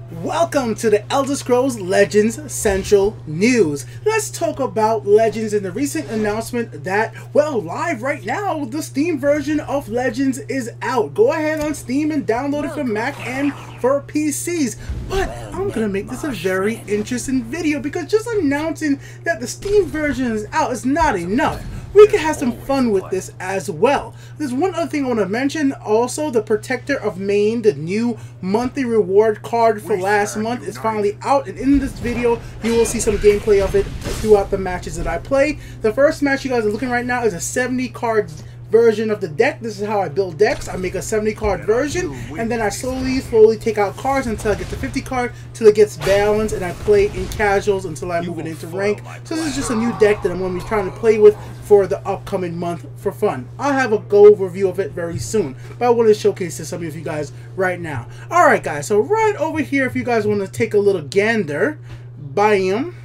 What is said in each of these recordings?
Welcome to the Elder Scrolls Legends Central News. Let's talk about Legends and the recent announcement that, well, live right now, the Steam version of Legends is out. Go ahead on Steam and download it for Mac and for PCs. But I'm going to make this a very interesting video because just announcing that the Steam version is out is not enough. We can have some fun with this as well. There's one other thing I want to mention. Also, the Protector of Maine, the new monthly reward card for last month, is finally out. And in this video, you will see some gameplay of it throughout the matches that I play. The first match you guys are looking right now is a 70 card version of the deck. This is how I build decks. I make a 70 card version, and then I slowly take out cards until I get to 50 card, till it gets balanced, and I play in casuals until I move it into rank. So this is just a new deck that I'm going to be trying to play with for the upcoming month for fun. I'll have a go review of it very soon, but I want to showcase this to some of you guys right now. Alright guys, so right over here, if you guys want to take a little gander, bam,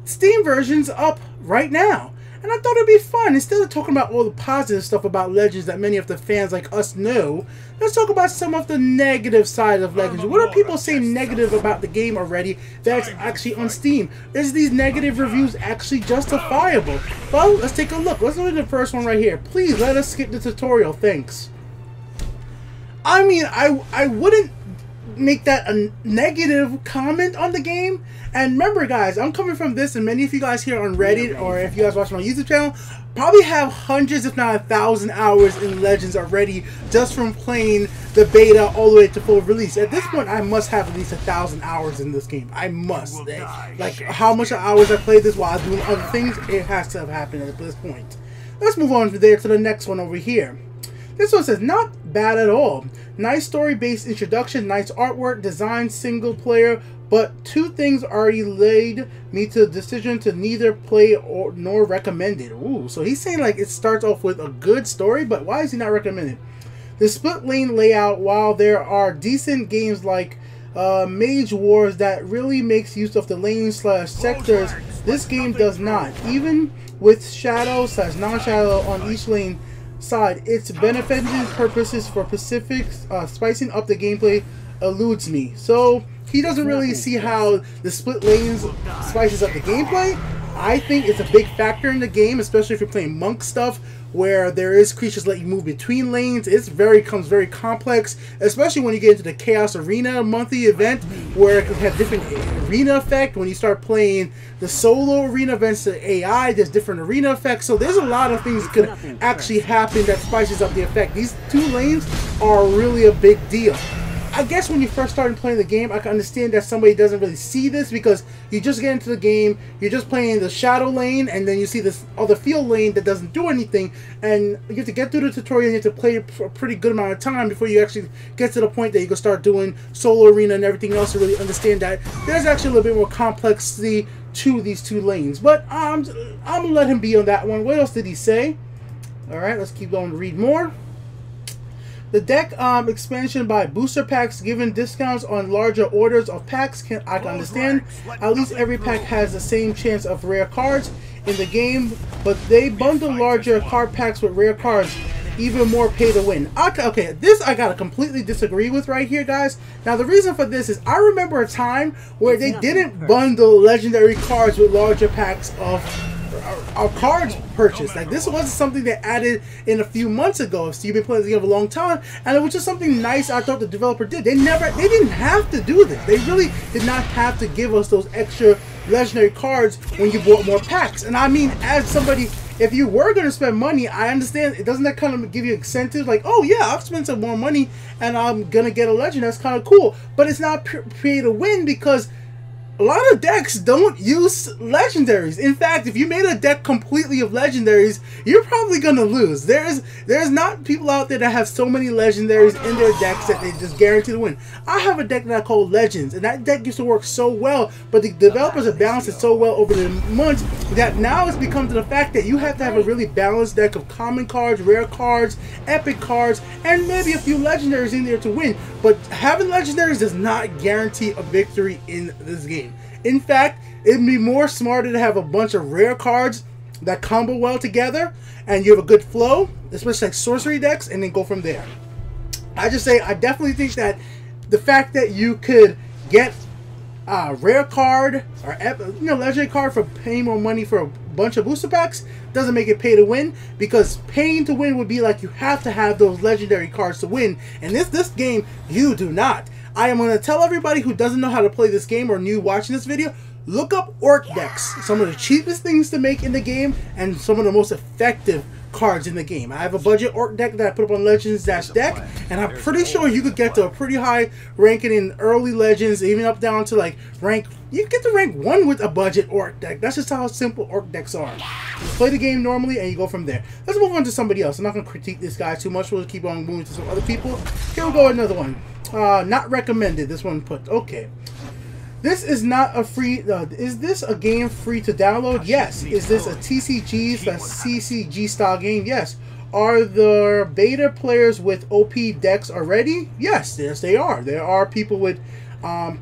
Steam version's up right now. And I thought it'd be fun. Instead of talking about all the positive stuff about Legends that many of the fans like us know, let's talk about some of the negative side of Legends. What are people saying negative about the game already that's actually on Steam? Is these negative reviews actually justifiable? Well, let's take a look. Let's look at the first one right here. Please let us skip the tutorial. Thanks. I mean, I wouldn't make that a negative comment on the game. And remember guys, I'm coming from this, and many of you guys here on Reddit, or if you guys watch my YouTube channel, probably have hundreds if not 1,000 hours in Legends already just from playing the beta all the way to full release. At this point I must have at least 1,000 hours in this game. I must. Like how much hours I played this while doing other things, it has to have happened at this point. Let's move on from there to the next one over here. This one says, not bad at all. Nice story-based introduction, nice artwork, design, single player, but two things already led me to the decision to neither play or nor recommend it. Ooh, so he's saying like it starts off with a good story, but why is he not recommending? The split lane layout, while there are decent games like Mage Wars that really makes use of the lane/sectors, this game does not. Even with shadow/non-shadow on each lane side, its benefiting purposes for Pacific spicing up the gameplay eludes me. So he doesn't really see how the split lanes spices up the gameplay. I think it's a big factor in the game, especially if you're playing monk stuff where there is creatures let you move between lanes. It's becomes very complex, especially when you get into the Chaos Arena monthly event where it can have different arena effect. When you start playing the solo arena events, the AI, there's different arena effects. So there's a lot of things that could actually happen that spices up the effect. These two lanes are really a big deal. I guess when you first started playing the game, I can understand that somebody doesn't really see this because you just get into the game, you're just playing the shadow lane, and then you see this other field lane that doesn't do anything, and you have to get through the tutorial and you have to play it for a pretty good amount of time before you actually get to the point that you can start doing solo arena and everything else to really understand that there's actually a little bit more complexity to these two lanes. But I'm gonna let him be on that one. What else did he say? Alright, let's keep going to read more. The deck expansion by booster packs, giving discounts on larger orders of packs, I can understand. At least every pack has the same chance of rare cards in the game, but they bundle larger card packs with rare cards, even more pay to win. Okay, this I gotta completely disagree with right here, guys. Now the reason for this is I remember a time where they didn't bundle legendary cards with larger packs of cards purchased. Like this wasn't something they added in a few months ago. So you've been playing the game for a long time, and it was just something nice I thought the developer did. They didn't have to do this. They really did not have to give us those extra legendary cards when you bought more packs. And I mean, as somebody, if you were going to spend money, I understand. It doesn't that kind of give you incentive? Like, oh yeah, I've spent some more money and I'm gonna get a legend. That's kind of cool. But it's not pay to win because a lot of decks don't use legendaries. In fact, if you made a deck completely of legendaries, you're probably gonna lose. There's not people out there that have so many legendaries in their decks that they just guarantee to win. I have a deck that I call Legends, and that deck used to work so well, but the developers have balanced it so well over the months that now it's become to the fact that you have to have a really balanced deck of common cards, rare cards, epic cards, and maybe a few legendaries in there to win. But having legendaries does not guarantee a victory in this game. In fact, it'd be more smarter to have a bunch of rare cards that combo well together and you have a good flow, especially like sorcery decks, and then go from there. I just say I definitely think that the fact that you could get a rare card or legendary card for paying more money for a bunch of booster packs doesn't make it pay to win, because paying to win would be like you have to have those legendary cards to win, and this game you do not. I am going to tell everybody who doesn't know how to play this game or new watching this video, look up orc decks. Some of the cheapest things to make in the game and some of the most effective cards in the game. I have a budget orc deck that I put up on Legends-Deck, and I'm pretty sure you could get to a pretty high ranking in early Legends, even up down to like rank. You can get to rank 1 with a budget orc deck. That's just how simple orc decks are. You play the game normally and you go from there. Let's move on to somebody else. I'm not going to critique this guy too much. We'll keep on moving to some other people. Here we go, another one. Not recommended. This one put okay. This is not a free. Is this a game free to download? Yes. Is this a TCG / CCG style game? Yes. Are the beta players with OP decks already? Yes. Yes, they are. There are people with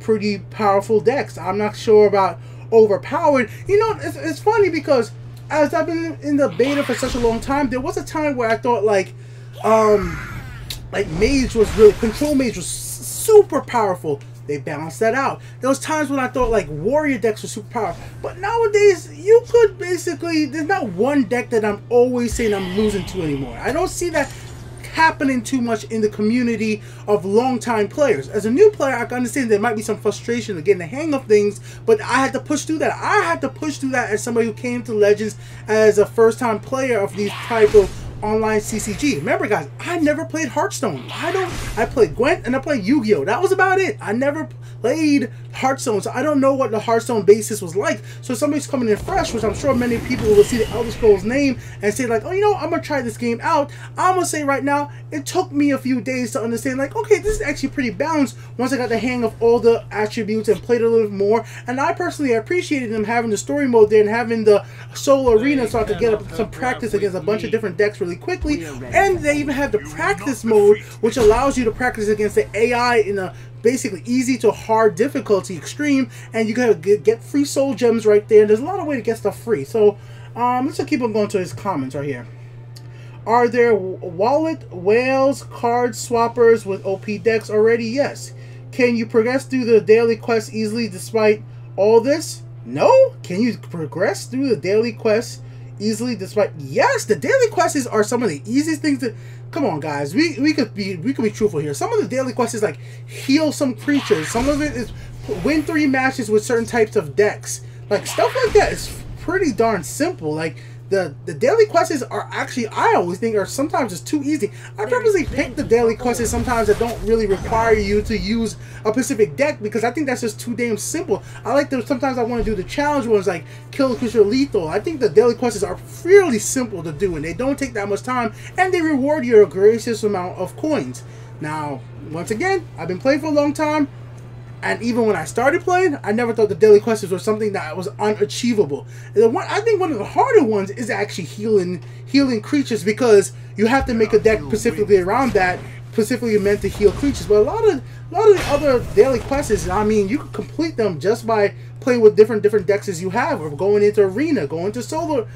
pretty powerful decks. I'm not sure about overpowered. You know, it's funny because as I've been in the beta for such a long time, there was a time where I thought like Mage was really, Control Mage was super powerful. They balanced that out. There was times when I thought like warrior decks were super powerful, but nowadays you could basically, there's not one deck that I'm always saying I'm losing to anymore. I don't see that happening too much in the community of long-time players. As a new player, I can understand there might be some frustration of getting the hang of things, but I had to push through that. I had to push through that as somebody who came to Legends as a first-time player of these type of Online CCG. Remember, guys, I never played Hearthstone. I played Gwent and I played Yu-Gi-Oh! That was about it. I never played Hearthstone, so I don't know what the Hearthstone basis was like. So somebody's coming in fresh, which I'm sure many people will see the Elder Scrolls name and say like, oh, you know, I'm gonna try this game out. I'm gonna say right now, it took me a few days to understand like, okay, this is actually pretty balanced once I got the hang of all the attributes and played a little bit more. And I personally appreciated them having the story mode there and having the solo arena, so I could get some practice against a bunch of different decks really quickly. And they even have the practice mode, which allows you to practice against the AI in a basically easy to hard difficulty extreme, and you gotta get free soul gems right there. There's a lot of way to get stuff free. So let's just keep on going to his comments right here. Are there wallet whales card swappers with OP decks already? Yes. Can you progress through the daily quest easily despite all this? No. Can you progress through the daily quest easily despite? Yes, the daily quests are some of the easiest things to. Come on, guys, we could be truthful here. Some of the daily quests is like heal some creatures. Some of it is win 3 matches with certain types of decks. Like stuff like that is pretty darn simple. Like the daily quests are actually, I always think, are sometimes just too easy. I purposely pick the daily quests sometimes that don't really require you to use a specific deck because I think that's just too damn simple. I like to, sometimes I want to do the challenge ones like kill a creature lethal. I think the daily quests are fairly simple to do and they don't take that much time and they reward you a gracious amount of coins. Now, once again, I've been playing for a long time. And even when I started playing, I never thought the daily quests were something that was unachievable. I think one of the harder ones is actually healing creatures because you have to make a deck specifically around that, specifically meant to heal creatures. But a lot of the other daily quests, I mean, you can complete them just by playing with different decks as you have, or going into arena, going to solo.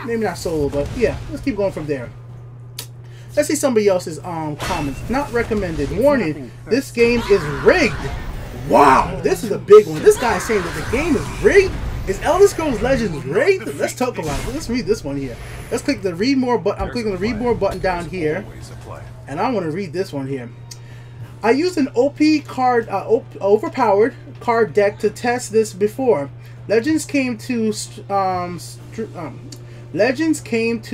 Maybe not solo, but yeah, let's keep going from there. Let's see somebody else's comments. Not recommended. Warning, this game is rigged. Wow, this is a big one. This guy's saying that the game is rigged. Is Elder Scrolls Legends rigged? Let's talk about it. Let's read this one here. Let's click the read more button. I'm clicking the read more button down here. And I want to read this one here. I used an OP card, overpowered card deck to test this before. Legends came to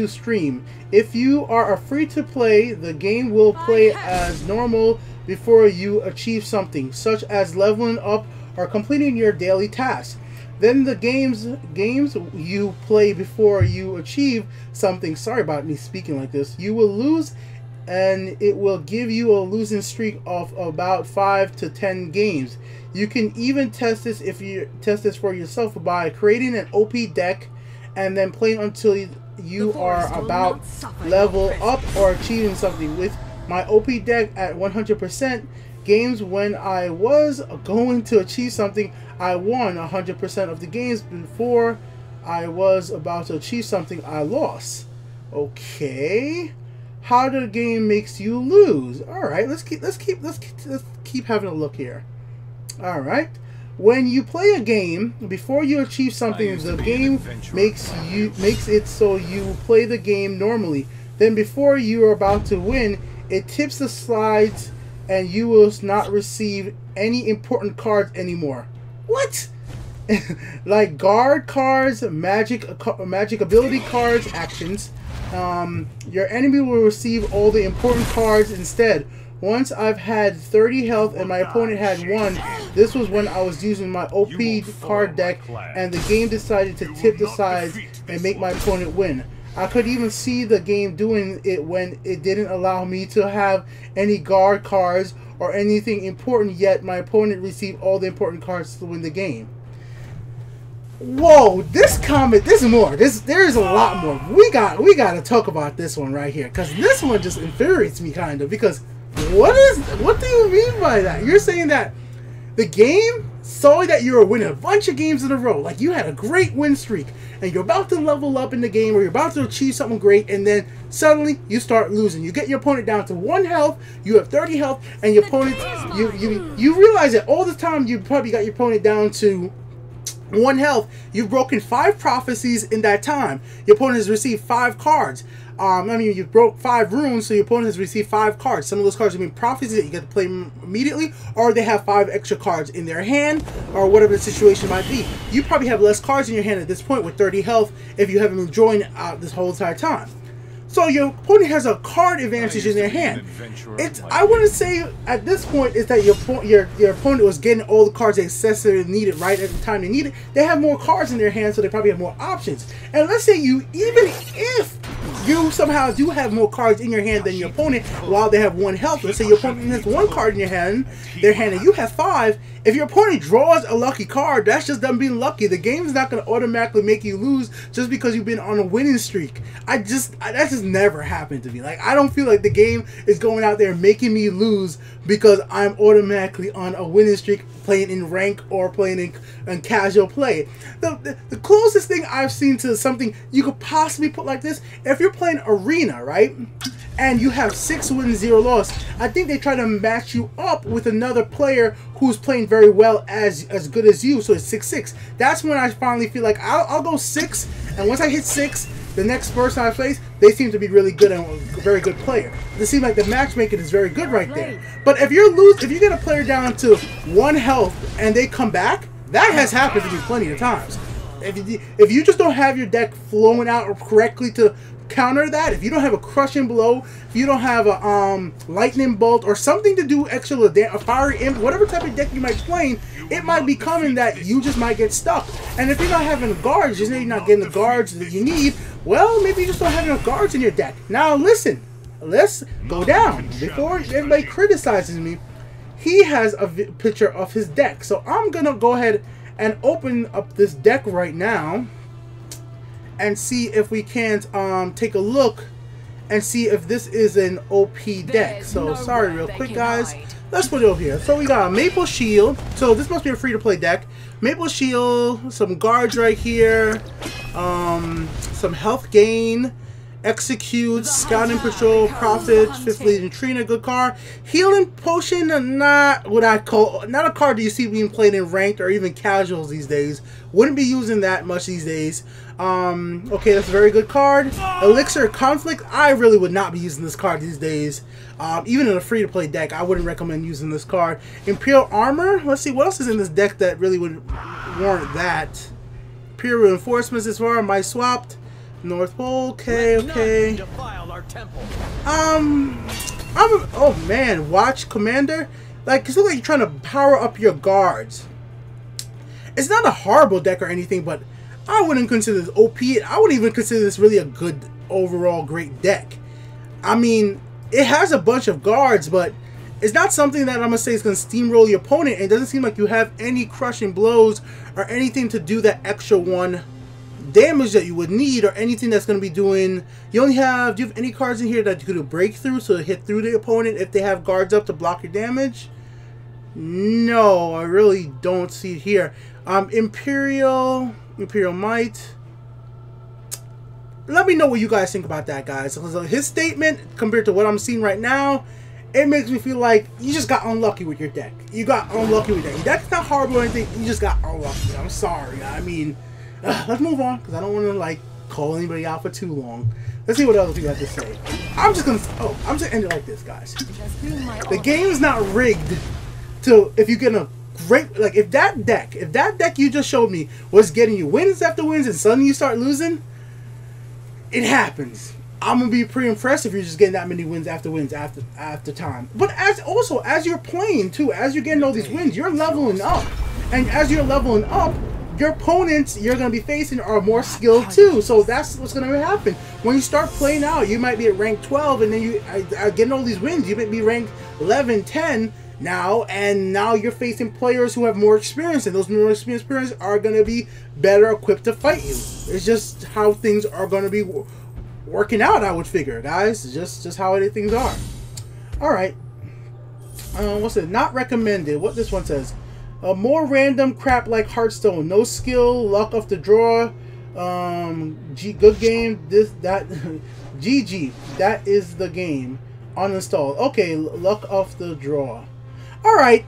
stream. If you are a free-to-play, the game will play as normal before you achieve something, such as leveling up or completing your daily task. Then the games you play before you achieve something, sorry about me speaking like this, you will lose, and it will give you a losing streak of about 5 to 10 games. You can even test this for yourself by creating an OP deck and then playing until you are about level up or achieving something. With my OP deck at 100%, games when I was going to achieve something, I won 100% of the games. Before I was about to achieve something, I lost. Okay, how the game makes you lose? All right, let's keep having a look here. Alright. When you play a game, before you achieve something, the game makes it so you play the game normally. Then before you are about to win, it tips the slides and you will not receive any important cards anymore. What? Like guard cards, magic ability cards, actions. Your enemy will receive all the important cards instead. Once I've had 30 health and my opponent had 1, this was when I was using my OP card deck and the game decided to tip the sides and make my opponent win. I could even see the game doing it when it didn't allow me to have any guard cards or anything important, yet my opponent received all the important cards to win the game. Whoa, this comment, there's more. There's a lot more. We got to talk about this one right here, because this one just infuriates me kind of, because what do you mean by that? You're saying that the game saw that you were winning a bunch of games in a row, like you had a great win streak, and you're about to level up in the game, or you're about to achieve something great, and then suddenly you start losing. You get your opponent down to 1 health, you have 30 health, and your opponent, you realize that all the time you probably got your opponent down to 1 health. You've broken 5 prophecies in that time. Your opponent has received 5 cards. I mean, you broke 5 runes, so your opponent has received 5 cards. Some of those cards have been prophecies that you get to play immediately, or they have 5 extra cards in their hand, or whatever the situation might be. You probably have less cards in your hand at this point with 30 health if you haven't been enjoying this whole entire time. So your opponent has a card advantage in their hand. I wouldn't say at this point is that your opponent was getting all the cards they necessarily needed right at the time they needed. They have more cards in their hand, so they probably have more options. And let's say even if you somehow do have more cards in your hand than your opponent while they have 1 health. Let's say your opponent has 1 card in their hand, and you have 5. If your opponent draws a lucky card, that's just them being lucky. The game is not going to automatically make you lose just because you've been on a winning streak. That just never happened to me. Like, I don't feel like the game is going out there making me lose because I'm automatically on a winning streak, playing in rank or playing in casual play. The closest thing I've seen to something you could possibly put like this, if you're playing arena, right, and you have 6 wins, 0 loss, I think they try to match you up with another player who's playing very well, as good as you, so it's 6-6. That's when I finally feel like I'll go 6, and once I hit 6, the next person I face, they seem to be really good and a very good player. It seems like the matchmaking is very good right there. But if you get a player down to 1 health and they come back, that has happened to me plenty of times. If you just don't have your deck flowing out correctly to counter that, if you don't have a crushing blow, if you don't have a lightning bolt or something to do extra, a fiery imp, whatever type of deck you might be playing, it might be coming that you just might get stuck. And if you're not having guards, you're not getting the guards that you need, well, maybe you just don't have enough guards in your deck. Now listen, let's go down. Before everybody criticizes me, he has a picture of his deck. So I'm going to go ahead and open up this deck right now and see if we can't take a look and see if this is an OP deck. So sorry real quick guys, let's put it over here. So we got a Maple Shield, so this must be a free-to-play deck. Maple Shield, some guards right here, some health gain, Execute, Scouting Patrol, Prophet, 5th Legion Trina, good card. Healing Potion, not a card that you see being played in ranked or even casuals these days. Wouldn't be using that much these days. Okay, that's a very good card. Elixir Conflict, I really would not be using this card these days. Even in a free-to-play deck, I wouldn't recommend using this card. Imperial Armor, let's see, what else is in this deck that really would warrant that? Imperial Reinforcements as far, might swapped. North Pole, okay. Oh man, Watch Commander. Like, it's like you're trying to power up your guards. It's not a horrible deck or anything, but I wouldn't consider this OP. I wouldn't even consider this really a good overall great deck. I mean, it has a bunch of guards, but it's not something that I'm gonna say is gonna steamroll your opponent. And it doesn't seem like you have any crushing blows or anything to do that extra 1 damage that you would need, or anything that's going to be doing. Do you have any cards in here that you could do breakthrough, so hit through the opponent if they have guards up to block your damage? No, I really don't see it here. Imperial Might. Let me know what you guys think about that, guys. So his statement compared to what I'm seeing right now, it makes me feel like you just got unlucky with your deck. You got unlucky with that. Your deck's not horrible or anything. You just got unlucky. I'm sorry. I mean, let's move on because I don't want to like call anybody out for too long. Let's see what other people have to say. I'm just gonna end it like this, guys. The game is not rigged to if you get a great like if that deck you just showed me was getting you wins after wins and suddenly you start losing, it happens. I'm gonna be pretty impressed if you're just getting that many wins after time. But as you're playing too, as you're getting all these wins, you're leveling up, and as you're leveling up, your opponents you're going to be facing are more skilled too. So that's what's going to happen. When you start playing out, you might be at rank 12 and then you are getting all these wins. You might be ranked 11, 10 now, and now you're facing players who have more experience, and those more experienced players are going to be better equipped to fight you. It's just how things are going to be working out, I would figure, guys. It's just how things are. Alright. What's it? Not recommended. What this one says. More random crap like Hearthstone. No skill, luck of the draw. Good game. GG. That is the game. Uninstall. Okay, luck of the draw. Alright,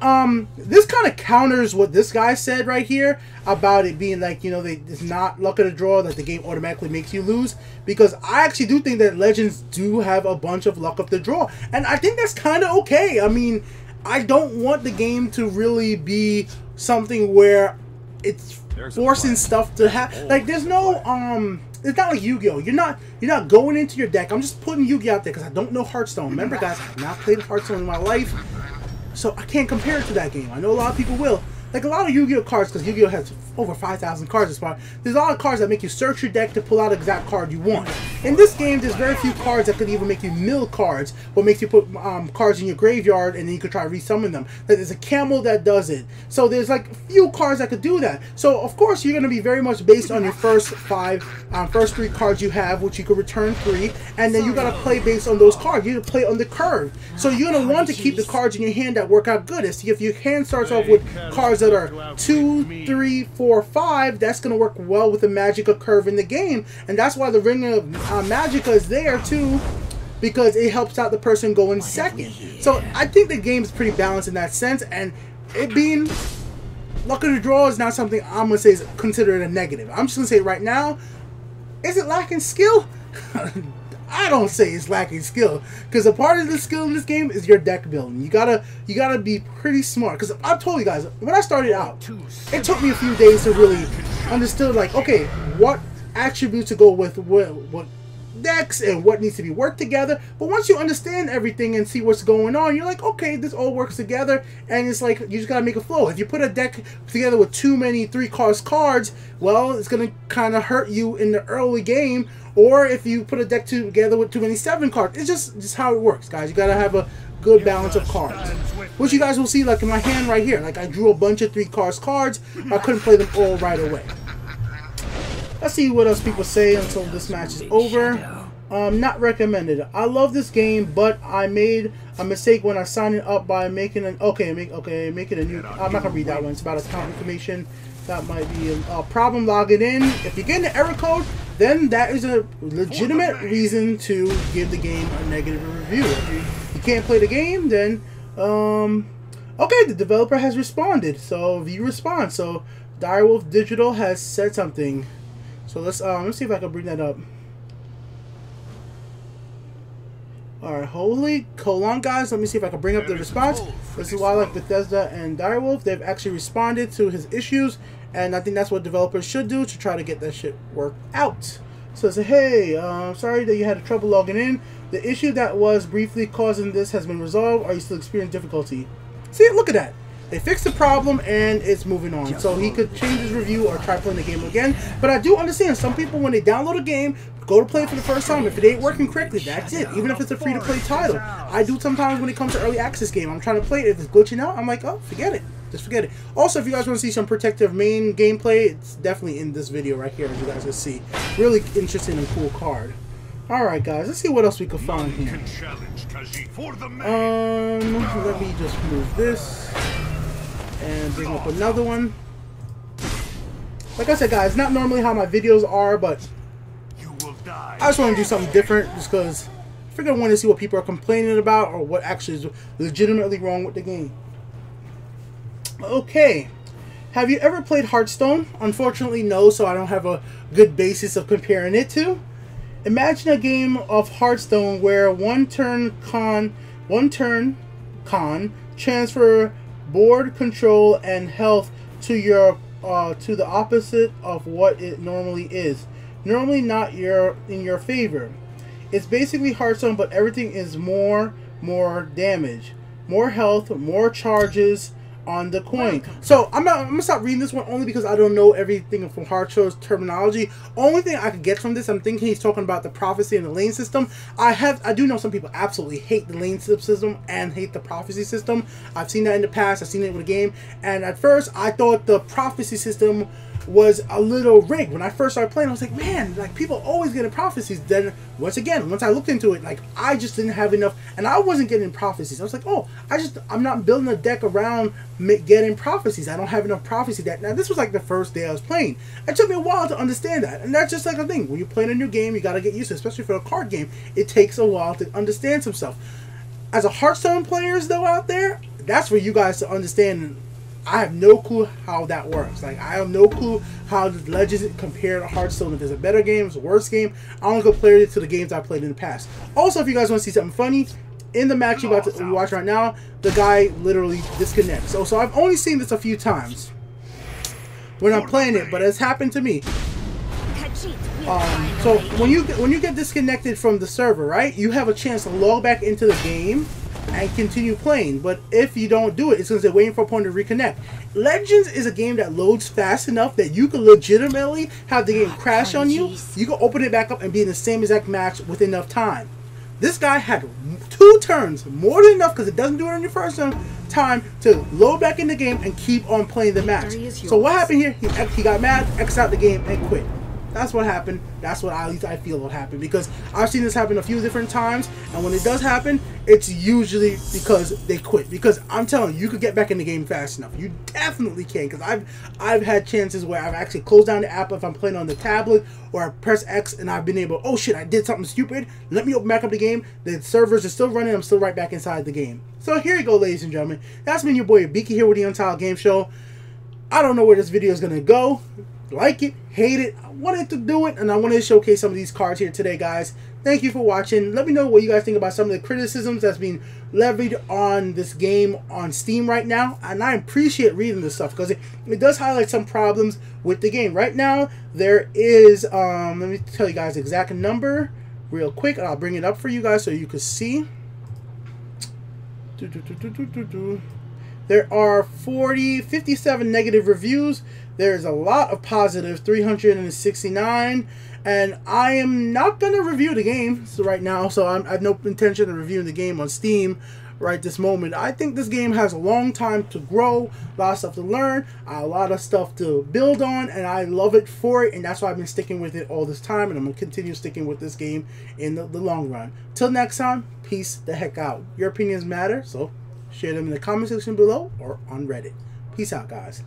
this kind of counters what this guy said right here about it being like, you know, it's not luck of the draw, that the game automatically makes you lose. Because I actually do think that Legends do have a bunch of luck of the draw. And I think that's kind of okay. I mean, I don't want the game to really be something where it's forcing stuff to happen. Like, there's no, it's not like Yu-Gi-Oh! You're not going into your deck. I'm just putting Yu-Gi-Oh! Out there because I don't know Hearthstone. Remember, guys, I've not played Hearthstone in my life, so I can't compare it to that game. I know a lot of people will. Like a lot of Yu-Gi-Oh! Cards, because Yu-Gi-Oh! has over 5,000 cards this part. There's a lot of cards that make you search your deck to pull out the exact card you want. In this game, there's very few cards that could even make you mill cards, or makes you put cards in your graveyard and then you could try to resummon them. Like, there's a camel that does it. So there's like few cards that could do that. So of course you're going to be very much based on your first three cards you have, which you could return 3, and then you got to play based on those cards. You got to play on the curve. So you're going to want to keep the cards in your hand that work out good. If your hand starts off with cards that are 2, 3, 4, 5, that's going to work well with the Magicka curve in the game. And that's why the Ring of Magicka is there too, because it helps out the person going second. So I think the game is pretty balanced in that sense, and it being luck of the draw is not something I'm going to say is considered a negative. I'm just going to say right now, is it lacking skill? I don't say it's lacking skill, because a part of the skill in this game is your deck building. You gotta be pretty smart. Because I've told you guys, when I started out, it took me a few days to really understand, like, okay, what attributes to go with what decks and what needs to be worked together. But once you understand everything and see what's going on, you're like, okay, this all works together, and it's like you just gotta make a flow. If you put a deck together with too many 3-cost cards, well, it's gonna kind of hurt you in the early game. Or if you put a deck together with too many 7 cards, it's just how it works, guys. You gotta have a good balance of cards, which you guys will see, like in my hand right here. Like, I drew a bunch of 3-cost cards. I couldn't play them all right away. Let's see what else people say until this match is over. Not recommended. I love this game, but I made a mistake when I signed it up by making an making a new. I'm not gonna read that one. It's about account information. That might be a problem logging in. If you're getting an error code, then that is a legitimate reason to give the game a negative review. If you can't play the game, then okay, the developer has responded. So view response. So Direwolf Digital has said something. So let's see if I can bring that up. Alright, hold on, guys. Let me see if I can bring up the response. This is why I like Bethesda and Direwolf. They've actually responded to his issues, and I think that's what developers should do to try to get that shit worked out. So it says, hey, sorry that you had trouble logging in. The issue that was briefly causing this has been resolved. Are you still experiencing difficulty? See, look at that. They fixed the problem and it's moving on. So he could change his review or try playing the game again. But I do understand some people, when they download a game, go to play it for the first time. If it ain't working correctly, that's it. Even if it's a free-to-play title. I do sometimes when it comes to early access game. I'm trying to play it. If it's glitching out, I'm like, oh, forget it. Just forget it. Also, if you guys want to see some protective main gameplay, it's definitely in this video right here, as you guys can see. Really interesting and cool card. Alright, guys, let's see what else we can find here. Let me just move this and bring up another one. Like I said, guys, not normally how my videos are, but I just want to do something different just because figured I wanted to see what people are complaining about or what actually is legitimately wrong with the game. Okay. Have you ever played Hearthstone? Unfortunately, no, so I don't have a good basis of comparing it to. Imagine a game of Hearthstone where one turn con, transfer board control and health to your to the opposite of what it normally is. Normally not in your favor. It's basically Hearthstone, but everything is more damage, more health, more charges on the coin. So I'm gonna stop reading this one only because I don't know everything from Hearthstone's terminology. Only thing I could get from this, I'm thinking he's talking about the prophecy and the lane system. I do know some people absolutely hate the lane system and hate the prophecy system. I've seen that in the past. I've seen it with a game, and at first I thought the prophecy system was a little rigged. When I first started playing, I was like, man, like people always getting prophecies. Then once I looked into it, like I just didn't have enough, and I wasn't getting prophecies. I was like, oh, I'm not building a deck around getting prophecies. I don't have enough prophecy deck. Now this was like the first day I was playing. It took me a while to understand that, and that's just like a thing. When you're playing a new game, you gotta get used to it, especially for a card game. It takes a while to understand some stuff. As a Hearthstone players though out there, that's for you guys to understand. I have no clue how that works. Like, I have no clue how the Legends compare to Hearthstone. If there's a better game, if it's a worse game, I don't compare it to the games I played in the past. Also, if you guys want to see something funny, in the match you're about to watch right now, the guy literally disconnects. So I've only seen this a few times when I'm playing it, but it's happened to me. So when you get disconnected from the server, right, you have a chance to log back into the game and continue playing. But if you don't do it, it's going to say waiting for a opponent to reconnect. Legends is a game that loads fast enough that you can legitimately have the game crash on you. You can open it back up and be in the same exact match with enough time. This guy had 2 turns, more than enough, because it doesn't do it on your first time to load back in the game and keep on playing the match. So what happened here? He got mad, X'd out the game, and quit. That's what happened. That's what at least I feel will happen, because I've seen this happen a few different times, and when it does happen, it's usually because they quit. Because I'm telling you, you could get back in the game fast enough. You definitely can, because I've had chances where I've actually closed down the app if I'm playing on the tablet, or I press X and I've been able, oh shit, I did something stupid. Let me open back up the game. The servers are still running. I'm still right back inside the game. So here you go, ladies and gentlemen. That's been your boy Biki here with the Untitled Game Show. I don't know where this video is gonna go. Like it, hate it, I wanted to do it, and I wanted to showcase some of these cards here today, guys. Thank you for watching. Let me know what you guys think about some of the criticisms that's being levied on this game on Steam right now, and I appreciate reading this stuff because it does highlight some problems with the game. Right now, there is, let me tell you guys the exact number real quick, and I'll bring it up for you guys so you can see. There are 57 negative reviews. There's a lot of positive, 369, and I am not going to review the game right now, so I have no intention of reviewing the game on Steam right this moment. I think this game has a long time to grow, a lot of stuff to learn, a lot of stuff to build on, and I love it for it, and that's why I've been sticking with it all this time, and I'm going to continue sticking with this game in the long run. Till next time, peace the heck out. Your opinions matter, so share them in the comment section below or on Reddit. Peace out, guys.